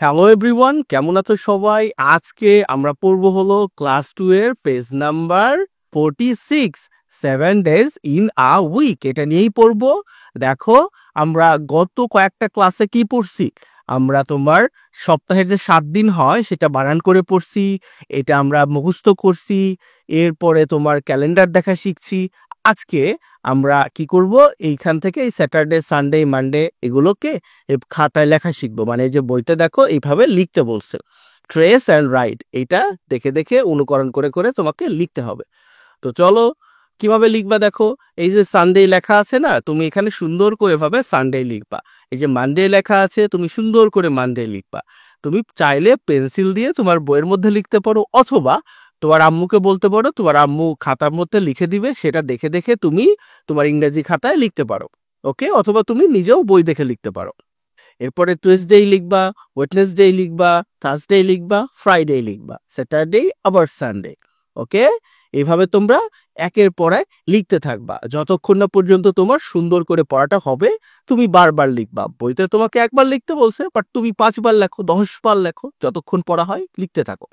Hello everyone, কেমন আছো সবাই? আজকে আমরা পড়বো হলো ক্লাস 2 এর page number 46, 7 days in a week. এটা নিয়েই পড়বো। দেখো, আমরা গত কয়েকটা ক্লাসে কি পড়ছি? আমরা তোমার সপ্তাহের যে 7 দিন হয় সেটা বানান করে পড়ছি, এটা আমরা মুখস্থ করছি, এরপরে তোমার ক্যালেন্ডার দেখা শিখছি। আজকে আমরা কি করব? এইখান থেকে এই স্যাটারডে, সানডে, মানডে এগুলোকে খাতায় লেখা শিখবো। মানে এই যে বইটা দেখো এইভাবে লিখতে বলছে, ট্রেস অ্যান্ড রাইট। এইটা দেখে দেখে অনুকরণ করে করে তোমাকে লিখতে হবে। তো চলো কিভাবে লিখবা দেখো। এই যে সানডে লেখা আছে না, তুমি এখানে সুন্দর করে ভাবে সানডে লিখবা। এই যে মানডে লেখা আছে, তুমি সুন্দর করে মানডে লিখবা। তুমি চাইলে পেন্সিল দিয়ে তোমার বইয়ের মধ্যে লিখতে পারো, অথবা তোমার আম্মুকে বলতে পারো, তোমার আম্মু খাতার মধ্যে লিখে দিবে, সেটা দেখে দেখে তুমি তোমার ইংরেজি খাতায় লিখতে পারো। ওকে, অথবা তুমি নিজেও বই দেখে লিখতে পারো। এরপরে টুয়েসডে লিখবা, ওয়েডনেসডে লিখবা, থার্সডে লিখবা, ফ্রাইডে লিখবা, স্যাটারডে আবার সানডে। ওকে, এইভাবে তোমরা একের পর এক লিখতে থাকবা যতক্ষণ না পর্যন্ত তোমার সুন্দর করে পড়াটা হবে। তুমি বারবার লিখবা। বইতে তোমাকে একবার লিখতে বলছে, বাট তুমি 5 বার লেখো, 10 বার লেখো, যতক্ষণ পড়া হয় লিখতে থাকো।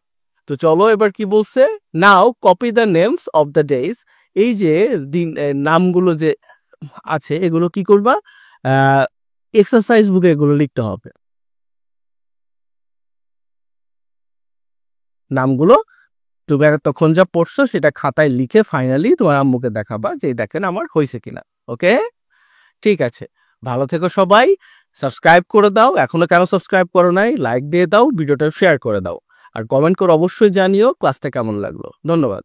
তো চলো এবার কি বলছে, now copy the names of the days. এই যে দিন নামগুলো যে আছে এগুলো কি করবা, এক্সারসাইজ বুকে এগুলো লিখতে হবে। নামগুলো তুমি তখন যা পড়ছো সেটা খাতায় লিখে ফাইনালি তোমার আম্মুকে দেখাবা যে দেখেন আমার হয়েছে কিনা। ওকে, ঠিক আছে। ভালো থেকো সবাই। সাবস্ক্রাইব করে দাও, এখনো কেন সাবস্ক্রাইব করো নাই, লাইক দিয়ে দাও, ভিডিওটা শেয়ার করে দাও, আর কমেন্ট করে অবশ্যই জানিও ক্লাসটা কেমন লাগলো। ধন্যবাদ।